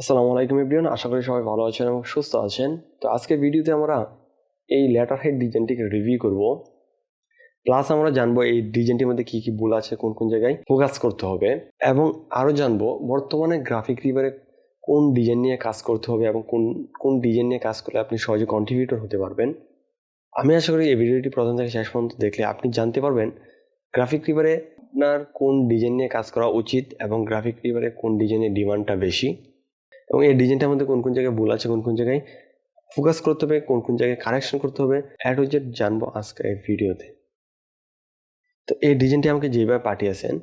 আসসালামু আলাইকুম এভরিওয়ান, আশা করি সবাই ভালো আছেন এবং সুস্থ আছেন। তো আজকের ভিডিওতে আমরা এই লেটার হেড ডিজাইনটিকে রিভিউ করব, প্লাস আমরা জানবো এই ডিজাইনটির মধ্যে কি কি ভুল আছে, কোন কোন জায়গায় ফোকাস করতে হবে, এবং আরও জানবো বর্তমানে গ্রাফিক রিভারে কোন ডিজাইন নিয়ে কাজ করতে হবে এবং কোন কোন ডিজাইন নিয়ে কাজ করলে আপনি সহজে কন্ট্রিবিউটর হতে পারবেন। আমি আশা করি এই ভিডিওটি প্রথম থেকে শেষ পর্যন্ত দেখলে আপনি জানতে পারবেন গ্রাফিক রিভারে আপনার কোন ডিজাইন নিয়ে কাজ করা উচিত এবং গ্রাফিক রিভারে কোন ডিজাইনের ডিমান্ডটা বেশি, এবং এই ডিজাইনটার মধ্যে কোন কোন জায়গায় ভুল আছে, কোন কোন জায়গায় ফোকাস করতে হবে, কোন কোন জায়গায় কারেকশন করতে হবে, অ্যাড উইজেট জানবো আজকে এই ভিডিওতে। তো এই ডিজাইনটি আমাকে যেভাবে পাঠিয়েছেন,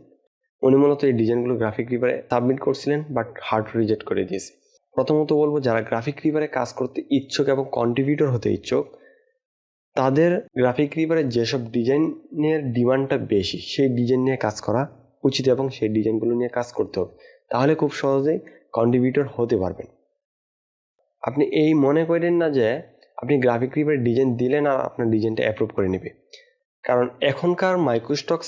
উনি মূলত এই ডিজাইনগুলো গ্রাফিক রিভারে সাবমিট করছিলেন, বাট হার্ড রিজেক্ট করে দিয়েছে। প্রথমত বলবো, যারা গ্রাফিক রিভারে কাজ করতে ইচ্ছুক এবং কন্ট্রিবিউটর হতে ইচ্ছুক, তাদের গ্রাফিক রিভারে যেসব ডিজাইনের ডিমান্ডটা বেশি সেই ডিজাইন নিয়ে কাজ করা উচিত এবং সেই ডিজাইনগুলো নিয়ে কাজ করতে হবে, তাহলে খুব সহজেই কন্ট্রিবিউটর হতে পারবেন। আপনি এই মনে করেন না যে আপনি গ্রাফিক রিভারে ডিজাইন দিলেন আর আপনার ডিজাইনটা অ্যাপ্রুভ করে নেবে, কারণ এখনকার মাইক্রোস্টক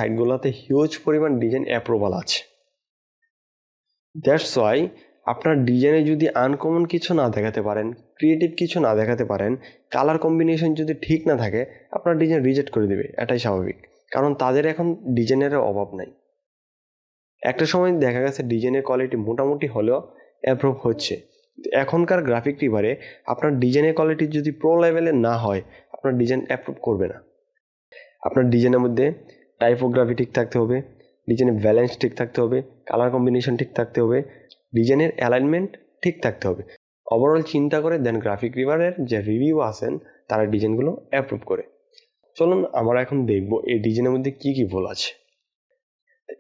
সাইটগুলোতে হিউজ পরিমাণ ডিজাইন অ্যাপ্রুভাল আছে। দ্যাটস ওয়াই আপনার ডিজাইনে যদি আনকমন কিছু না দেখাতে পারেন, ক্রিয়েটিভ কিছু না দেখাতে পারেন, কালার কম্বিনেশন যদি ঠিক না থাকে, আপনার ডিজাইন রিজেক্ট করে দেবে। এটাই স্বাভাবিক, কারণ তাদের এখন ডিজাইনের অভাব নাই। একটা সময় দেখা গেছে ডিজাইনের কোয়ালিটি মোটামুটি হলেও অ্যাপ্রুভ হচ্ছে। এখনকার গ্রাফিক রিভারে আপনার ডিজাইনের কোয়ালিটি যদি প্রো লেভেলের না হয়, আপনার ডিজাইন অ্যাপ্রুভ করবে না। আপনার ডিজাইনের মধ্যে টাইপোগ্রাফি ঠিক থাকতে হবে, ডিজাইনের ব্যালেন্স ঠিক থাকতে হবে, কালার কম্বিনেশন ঠিক থাকতে হবে, ডিজাইনের অ্যালাইনমেন্ট ঠিক থাকতে হবে। ওভারঅল চিন্তা করে দেন গ্রাফিক রিভারের যে রিভিউ আছেন তারা ডিজাইনগুলো অ্যাপ্রুভ করে। চলুন আমরা এখন দেখব এই ডিজাইনের মধ্যে কি কি ভুল আছে।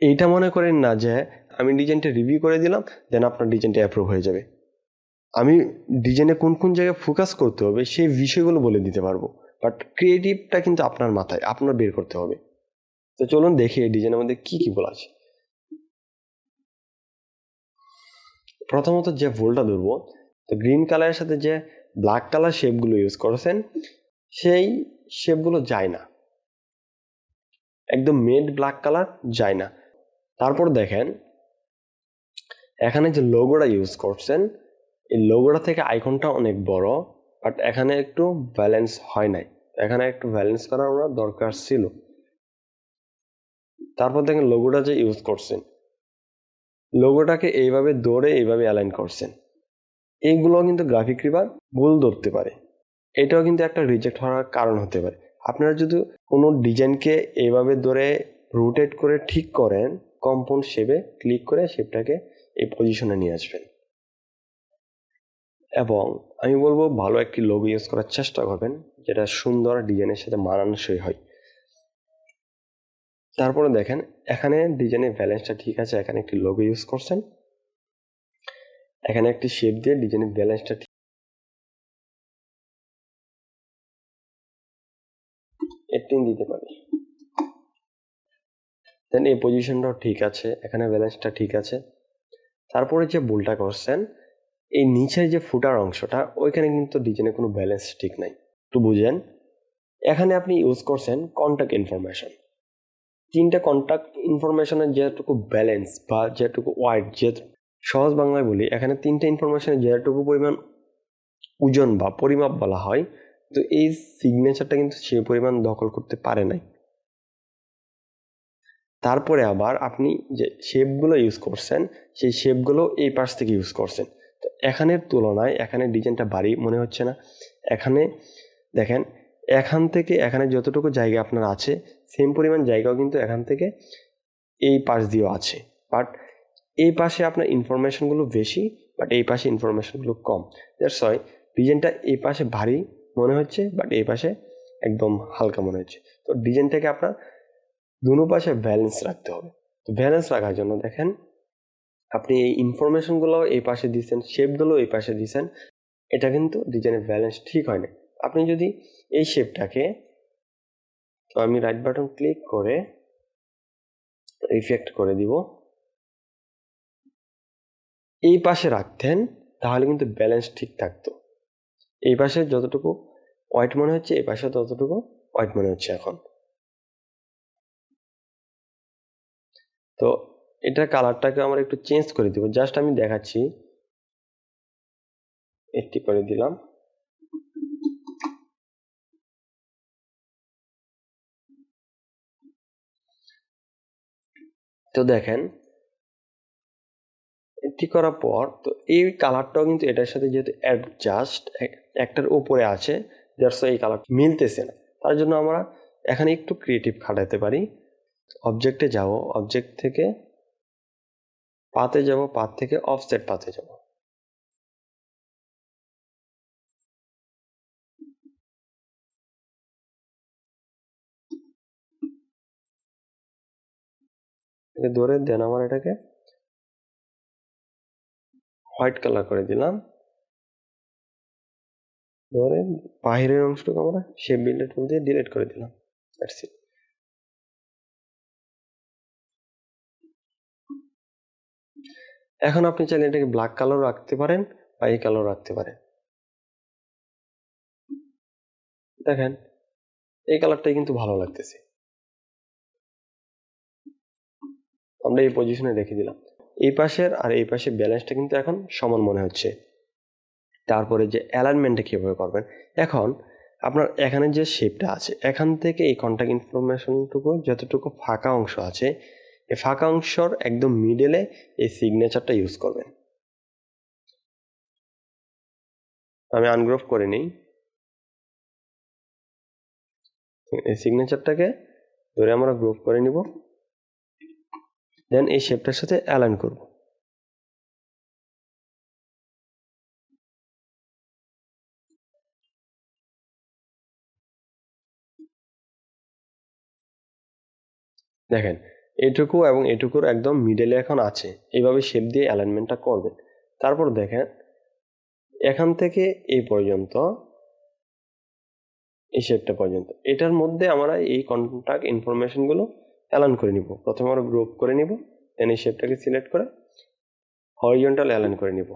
এইটা মনে করেন না যে আমি ডিজাইনটা রিভিউ করে দিলাম দেন আপনার ডিজাইনটা অ্যাপ্রুভ হয়ে যাবে। আমি ডিজাইনে কোন কোন জায়গায় ফোকাস করতে হবে সেই বিষয়গুলো বলে দিতে পারবো, বাট ক্রিয়েটিভটা কিন্তু আপনার মাথায়, আপনার বের করতে হবে। তো চলুন দেখি এই ডিজাইনের মধ্যে কি কি ভুল আছে। প্রথমত যে ভুলটা ধরবো, তো গ্রিন কালারের সাথে যে ব্ল্যাক কালার শেপগুলো ইউজ করেছেন সেই শেপগুলো যায় না, একদম মেড ব্ল্যাক কালার যায় না। তারপর দেখেন এখানে যে লোগোটা ইউজ করছেন, এই লোগোটা থেকে আইকনটা অনেক বড়, বাট এখানে একটু ব্যালেন্স হয় নাই, এখানে একটু ব্যালেন্স করার ওনার দরকার ছিল। তারপর দেখেন লোগোটা যে ইউজ করছেন, লোগোটাকে এইভাবে ধরে এইভাবে অ্যালাইন করছেন, এইগুলো কিন্তু গ্রাফিক রিভার ভুল ধরতে পারে। এটাও কিন্তু একটা রিজেক্ট হওয়ার কারণ হতে পারে। আপনারা যদি কোনো ডিজাইনকে এইভাবে ধরে রোটেট করে ঠিক করেন, কম্পাউন্ড শেপে ক্লিক করে শেপটাকে এই পজিশনে নিয়ে আসবেন। এবং আমি বলবো ভালো একটি লোগো ইউজ করার চেষ্টা করবেন যেটা সুন্দর ডিজাইনের সাথে মানানসই হয়। তারপরে দেখেন এখানে ডিজাইনের ব্যালেন্সটা ঠিক আছে, এখানে একটি লোগো ইউজ করছেন, এখানে একটি শেপ দিয়ে ডিজাইনের ব্যালেন্সটা ঠিক 18 দিতে পারি। দেন এই পজিশনটাও ঠিক আছে, এখানে ব্যালেন্সটা ঠিক আছে। তারপরে যে ভুলটা করছেন, এই নিচের যে ফুটার অংশটা ওইখানে কিন্তু ডিজাইনের কোনো ব্যালেন্স ঠিক নাই। একটু বুঝেন, এখানে আপনি ইউজ করছেন কন্ট্যাক্ট ইনফরমেশন। তিনটা কন্ট্যাক্ট ইনফরমেশনের যেটুকু ব্যালেন্স বা যেটুকু ওয়াইড, যে সহজ বাংলায় বলি, এখানে তিনটা ইনফরমেশনের যেটুকু পরিমাণ ওজন বা পরিমাপ বলা হয়, তো এই সিগনেচারটা কিন্তু সেই পরিমাণ দখল করতে পারে নাই। তারপরে আবার আপনি যে শেপগুলো ইউজ করছেন সেই শেপগুলো এই পাশ থেকে ইউজ করছেন, তো এখানের তুলনায় এখানে ডিজাইনটা ভারী মনে হচ্ছে না। এখানে দেখেন এখান থেকে এখানে যতটুকু জায়গা আপনার আছে সেম পরিমাণ জায়গাও কিন্তু এখান থেকে এই পাশ দিয়েও আছে, বাট এই পাশে আপনার ইনফরমেশনগুলো বেশি, বাট এই পাশে ইনফরমেশনগুলো কম। দ্যাটস ওয়াই ডিজাইনটা এই পাশে ভারী মনে হচ্ছে, বাট এই পাশে একদম হালকা মনে হচ্ছে। তো ডিজাইনটাকে আপনার দুনো পাশে ব্যালেন্স রাখতে হবে। তো ব্যালেন্স রাখার জন্য দেখেন আপনি এই ইনফরমেশনগুলো এই পাশে দিচ্ছেন, শেপগুলো এই পাশে দিচ্ছেন, এটা কিন্তু ডিজাইনের ব্যালেন্স ঠিক হয় না। আপনি যদি এই শেপটাকে, তো আমি রাইট বাটন ক্লিক করে রিফ্লেক্ট করে দিব, এই পাশে রাখতেন তাহলে কিন্তু ব্যালেন্স ঠিক থাকতো। এই পাশে যতটুকু হোয়াইট মনে হচ্ছে এই পাশে ততটুকু হোয়াইট মনে হচ্ছে এখন। তো এটা কালারটাকে আমরা একটু চেঞ্জ করে দিব, জাস্ট আমি দেখাচ্ছি। 80 করে দিলাম। তো দেখেন 80 করার পর তো এই কালারটাও কিন্তু এটার সাথে যেহেতু অ্যাডজাস্ট একটার উপরে আছে, দ্যাটস এই কালার মিলতেছে না। তার জন্য আমরা এখানে একটু ক্রিয়েটিভ খাটাতে পারি। অবজেক্টে যাব, অবজেক্ট থেকে পাতে যাব, পাত থেকে অফসেট পাতে যাব। ধরে দেন আমার এটাকে হোয়াইট কালার করে দিলাম। ধরে বাহিরের অংশটুকু আমরা শেপ বিল্ডার টুল দিয়ে ডিলিট করে দিলাম। That's it. এখন আপনি চাইলে এটাকে ব্ল্যাক কালার রাখতে পারেন বা এই কালার রাখতে পারেন। দেখেন এই কালারটাই কিন্তু ভালো লাগতেছে। আমরা এই পজিশনে রেখে দিলাম। এই পাশের আর এই পাশের ব্যালেন্সটা কিন্তু এখন সমান মনে হচ্ছে। তারপরে যে অ্যালাইনমেন্টটা কিভাবে করবেন, এখন আপনার এখানে যে শেপটা আছে এখান থেকে এই কন্টাক্ট ইনফরমেশনটুকু যতটুকু ফাঁকা অংশ আছে এই ফাঁকা অংশর একদম মিডলে এই সিগনেচারটা ইউজ করবেন। আমি আনগ্রুপ করে নিই। এই সিগনেচারটাকে ধরে আমরা গ্রুপ করে নিব, দেন এই শেপটার সাথে অ্যালাইন করব। দেখেন এইটুকু এবং এইটুকুর একদম মিডলে এখন আছে, এইভাবে শেপ দিয়ে অ্যালাইনমেন্টটা করবেন। তারপর দেখেন এখান থেকে এই পর্যন্ত এই শেপটা পর্যন্ত এটার মধ্যে আমরা এই কন্টাক্ট ইনফরমেশনগুলো অ্যালাইন করে নিব। প্রথমে আমরা গ্রুপ করে নিব, দেন এই শেপটাকে সিলেক্ট করে হরিজন্টাল অ্যালাইন করে নিব।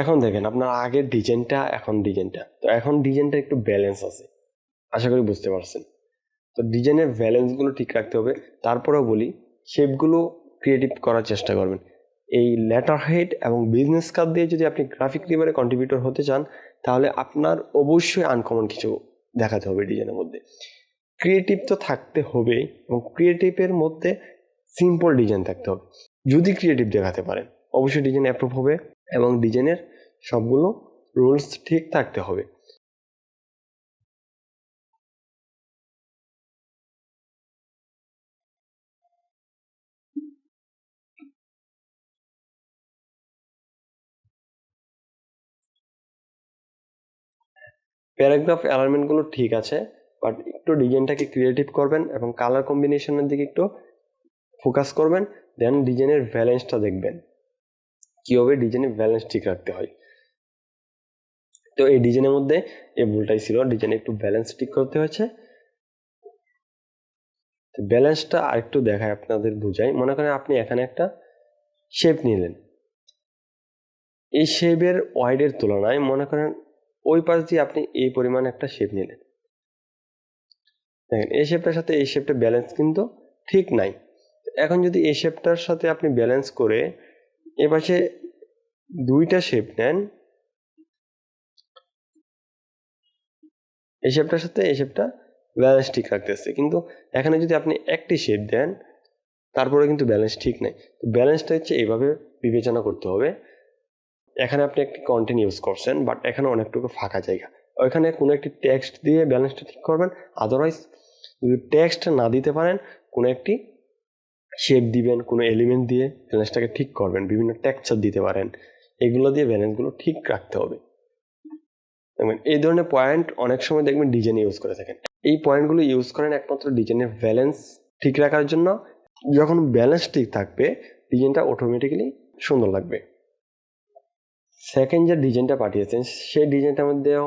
এখন দেখেন আপনার আগের ডিজাইনটা এখন ডিজাইনটা, তো এখন ডিজাইনটা একটু ব্যালেন্স আছে, আশা করি বুঝতে পারছেন। তো ডিজাইনের ব্যালেন্সগুলো ঠিক রাখতে হবে। তারপরেও বলি শেপগুলো ক্রিয়েটিভ করার চেষ্টা করবেন। এই লেটার হেড এবং বিজনেস কার্ড দিয়ে যদি আপনি গ্রাফিক রিভারে কন্ট্রিবিউটর হতে চান তাহলে আপনার অবশ্যই আনকমন কিছু দেখাতে হবে ডিজাইনের মধ্যে। ক্রিয়েটিভ তো থাকতে হবে এবং ক্রিয়েটিভের মধ্যে সিম্পল ডিজাইন থাকতে হবে। যদি ক্রিয়েটিভ দেখাতে পারেন অবশ্যই ডিজাইন অ্যাপ্রুভ হবে এবং ডিজাইনের সবগুলো রুলস ঠিক থাকতে হবে। প্যারাগ্রাফ অ্যালাইনমেন্টগুলো ঠিক আছে, বাট একটু ডিজাইনটাকে ক্রিয়েটিভ করবেন এবং কালার কম্বিনেশনের দিকে একটু ফোকাস করবেন। দেন ডিজাইনের ব্যালেন্সটা দেখবেন কীভাবে ডিজাইনের ব্যালেন্স ঠিক রাখতে হয়। তো এই ডিজাইনের মধ্যে এই ভুলটাই ছিল, ডিজাইনে একটু ব্যালেন্স ঠিক করতে হয়েছে। তো ব্যালেন্সটা আরেকটু দেখায় আপনাদের বুঝাই। মনে করেন আপনি এখানে একটা শেপ নিলেন, এই শেপের ওয়াইডের তুলনায় মনে করেন ওই পাশ দিয়ে আপনি এই পরিমাণ একটা শেপ নিলেন। দেখেন এই শেপটার সাথে এই শেপটা ব্যালেন্স কিন্তু ঠিক নাই। এখন যদি এই শেপটার সাথে আপনি ব্যালেন্স করে এ পাশে দুইটা শেপ নেন, এই শেপটার সাথে এই শেপটা ব্যালেন্স ঠিক রাখতেছে, কিন্তু এখানে যদি আপনি একটি শেপ দেন তারপরে কিন্তু ব্যালেন্স ঠিক নাই। তো ব্যালেন্সটা হচ্ছে এইভাবে বিবেচনা করতে হবে। এখানে আপনি একটি কন্টেন্ট ইউজ করছেন বাট এখানে অনেকটুকু ফাঁকা জায়গা, ওইখানে কোনো একটি টেক্সট দিয়ে ব্যালেন্সটা ঠিক করবেন। আদারওয়াইজ যদি টেক্সট না দিতে পারেন কোনো একটি শেপ দিবেন, কোনো এলিমেন্ট দিয়ে ব্যালেন্সটাকে ঠিক করবেন, বিভিন্ন টেক্সচার দিতে পারেন, এগুলো দিয়ে ব্যালেন্সগুলো ঠিক রাখতে হবে। এই ধরনের পয়েন্ট অনেক সময় দেখবেন ডিজাইন ইউজ করে থাকেন। এই পয়েন্টগুলো ইউজ করেন একমাত্র ডিজাইনের ব্যালেন্স ঠিক রাখার জন্য। যখন ব্যালেন্স ঠিক থাকবে ডিজাইনটা অটোমেটিক্যালি সুন্দর লাগবে। সেকেন্ড যে ডিজাইনটা পাঠিয়েছেন সেই ডিজাইনটার মধ্যেও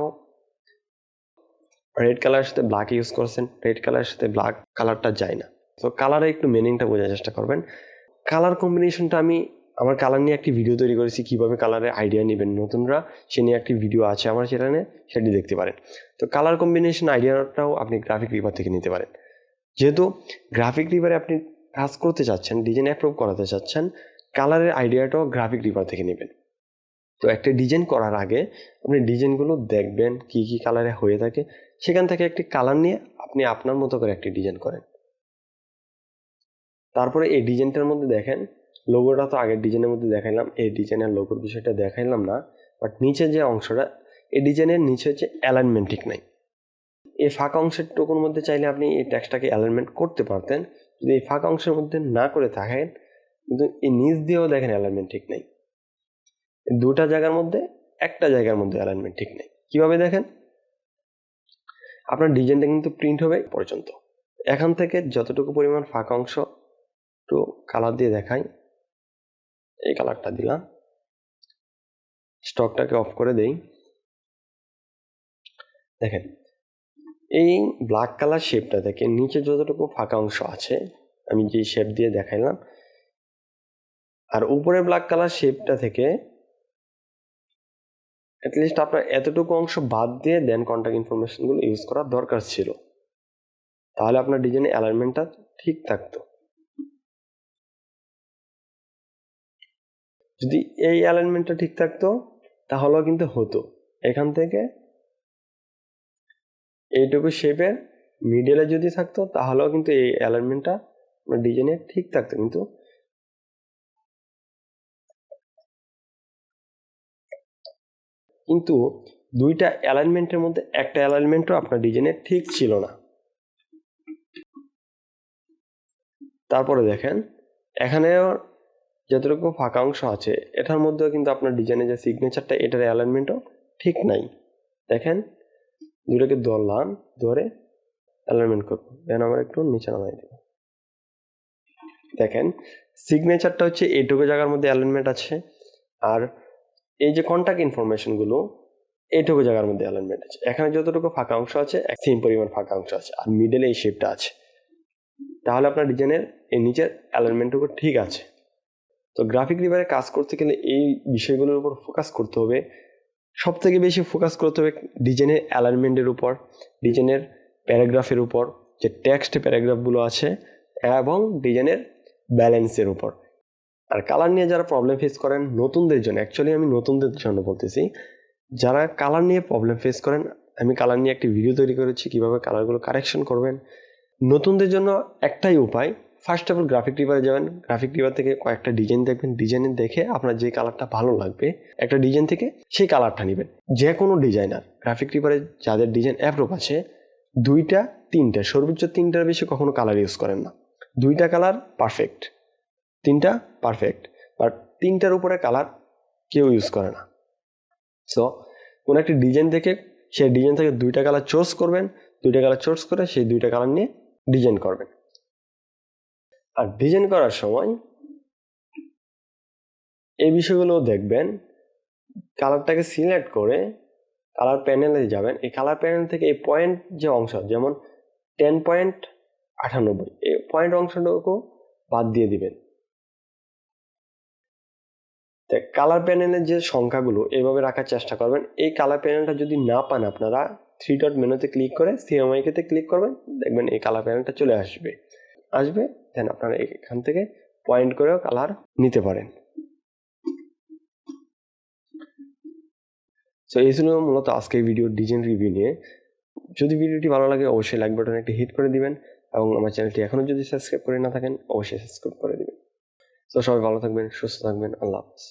রেড কালারের সাথে ব্ল্যাক ইউজ করছেন, রেড কালারের সাথে ব্ল্যাক কালারটা যায় না। তো কালারে একটু মিনিংটা বোঝার চেষ্টা করবেন। কালার কম্বিনেশনটা আমি আমার কালার নিয়ে একটি ভিডিও তৈরি করেছি, কিভাবে কালারের আইডিয়া নেবেন নতুনরা, সে নিয়ে একটি ভিডিও আছে আমার চ্যানেলে, সেটি দেখতে পারেন। তো কালার কম্বিনেশন আইডিয়াটাও আপনি গ্রাফিক রিভার থেকে নিতে পারেন। যেহেতু গ্রাফিক রিভারে আপনি কাজ করতে চাচ্ছেন, ডিজাইন অ্যাপ্রুভ করাতে চাচ্ছেন, কালারের আইডিয়াটাও গ্রাফিক রিভার থেকে নেবেন। তো একটা ডিজাইন করার আগে আপনি ডিজাইনগুলো দেখবেন কি কি কালারে হয়ে থাকে, সেখান থেকে একটি কালার নিয়ে আপনি আপনার মতো করে একটি ডিজাইন করেন। তারপরে এই ডিজাইনটার মধ্যে দেখেন, লোগোটা তো আগের ডিজাইনের মধ্যে দেখাইলাম, এই ডিজাইনের লোগোর বিষয়টা দেখাইলাম না, বাট নিচে যে অংশটা, এই ডিজাইনের নিচে হচ্ছে অ্যালাইনমেন্ট ঠিক নাই। এই ফাঁকা অংশের টুকুর মধ্যে চাইলে আপনি এই টেক্সটটাকে অ্যালাইনমেন্ট করতে পারতেন। যদি এই ফাঁকা অংশের মধ্যে না করে থাকেন, কিন্তু এই নিচ দিয়েও দেখেন অ্যালাইনমেন্ট ঠিক নাই। দুটা জায়গার মধ্যে একটা জায়গার মধ্যে অ্যালাইনমেন্ট ঠিক নেই। কিভাবে দেখেন, আপনার ডিজাইনটা কিন্তু প্রিন্ট হবে পর্যন্ত। এখান থেকে যতটুকু পরিমাণ ফাঁকা অংশ একটু কালার দিয়ে দেখাই, এই কালারটা দিলাম, স্টকটাকে অফ করে দেই। দেখেন এই ব্ল্যাক কালার শেপটা থেকে নিচে যতটুকু ফাঁকা অংশ আছে, আমি যে শেপ দিয়ে দেখাইলাম, আর উপরে ব্ল্যাক কালার শেপটা থেকে অ্যাটলিস্ট আপনার এতটুকু অংশ বাদ দিয়ে দেন কন্ট্যাক্ট ইনফরমেশনগুলো ইউজ করার দরকার ছিল, তাহলে আপনার ডিজাইনের অ্যালাইনমেন্টটা ঠিক থাকতো। যদি এই অ্যালাইনমেন্টটা ঠিক থাকতো তাহলেও কিন্তু হতো। এখান থেকে এইটুকু শেপের মিডলে যদি থাকতো তাহলেও কিন্তু এই অ্যালাইনমেন্টটা আপনার ডিজাইনে ঠিক থাকতো, কিন্তু দুইটা অ্যালাইনমেন্টের মধ্যে একটা অ্যালাইনমেন্টও আপনার ডিজাইনে ঠিক ছিল না। তারপরে দেখেন এখানেও যতটুকু ফাঁকা অংশ আছে এটার মধ্যেও কিন্তু আপনার ডিজাইনের যে সিগনেচারটা, এটার অ্যালাইনমেন্টও ঠিক নাই। দেখেন দুটোকে ধরলাম, ধরে অ্যালাইনমেন্ট করবো, দেন আমরা একটু নিচে নামাই দেব। দেখেন সিগনেচারটা হচ্ছে এইটুকু জায়গার মধ্যে অ্যালাইনমেন্ট আছে, আর এই যে কন্ট্যাক্ট ইনফরমেশনগুলো এইটুকু জায়গার মধ্যে অ্যালাইনমেন্ট আছে। এখানে যতটুকু ফাঁকা অংশ আছে সেম পরিমাণ ফাঁকা অংশ আছে, আর মিডলে এই শেপটা আছে, তাহলে আপনার ডিজাইনের এই নিচের অ্যালাইনমেন্টটুকু ঠিক আছে। তো গ্রাফিক রিভারে কাজ করতে গেলে এই বিষয়গুলোর উপর ফোকাস করতে হবে। সব থেকে বেশি ফোকাস করতে হবে ডিজাইনের অ্যালাইনমেন্টের উপর, ডিজাইনের প্যারাগ্রাফের উপর, যে টেক্সট প্যারাগ্রাফগুলো আছে, এবং ডিজাইনের ব্যালেন্সের উপর। আর কালার নিয়ে যারা প্রবলেম ফেস করেন নতুনদের জন্য, অ্যাকচুয়ালি আমি নতুনদের জন্য বলতেছি, যারা কালার নিয়ে প্রবলেম ফেস করেন, আমি কালার নিয়ে একটি ভিডিও তৈরি করেছি কিভাবে কালারগুলো কারেকশন করবেন। নতুনদের জন্য একটাই উপায়, ফার্স্ট অফ অল গ্রাফিক রিভারে যাবেন, গ্রাফিক রিভার থেকে কয়েকটা ডিজাইন দেখবেন, ডিজাইন দেখে আপনার যে কালারটা ভালো লাগবে একটা ডিজাইন থেকে সেই কালারটা নেবেন। যে কোনো ডিজাইনার গ্রাফিক রিভারে যাদের ডিজাইন অ্যাপ্রুভ আছে, 2টা 3টা সর্বোচ্চ 3টার বেশি কখনো কালার ইউজ করেন না। 2টা কালার পারফেক্ট, 3টা পারফেক্ট, বাট 3টার উপরে কালার কেউ ইউজ করে না। সো কোনো একটা ডিজাইন দেখে সেই ডিজাইন থেকে 2টা কালার চুজ করবেন, 2টা কালার চুজ করে সেই 2টা কালার নিয়ে ডিজাইন করবেন। আর ডিজাইন করার সময় এই বিষয়গুলো দেখবেন, কালারটাকে সিলেক্ট করে কালার প্যানেলে যাবেন, এই কালার প্যানেল থেকে এই পয়েন্ট যে অংশ, যেমন 10.98 এই পয়েন্ট অংশটুকু বাদ দিয়ে দিবেন। কালার প্যানেলের যে সংখ্যাগুলো এইভাবে রাখার চেষ্টা করবেন। এই কালার প্যানেলটা যদি না পান, আপনারা 3 ডট মেনুতে ক্লিক করে সিএমআইকে ক্লিক করবেন, দেখবেন এই কালার প্যানেলটা চলে আসবে। দেন আপনারা এখান থেকে পয়েন্ট করেও কালার নিতে পারেন। সো এই ছিল মূলত আজকে ভিডিও ডিজাইন রিভিউ নিয়ে। যদি ভিডিওটি ভালো লাগে অবশ্যই লাইক বাটনে একটি হিট করে দিবেন, এবং আমার চ্যানেলটি এখনো যদি সাবস্ক্রাইব করে না থাকেন অবশ্যই সাবস্ক্রাইব করে দিবেন। তো সবাই ভালো থাকবেন, সুস্থ থাকবেন, আল্লাহ হাফেজ।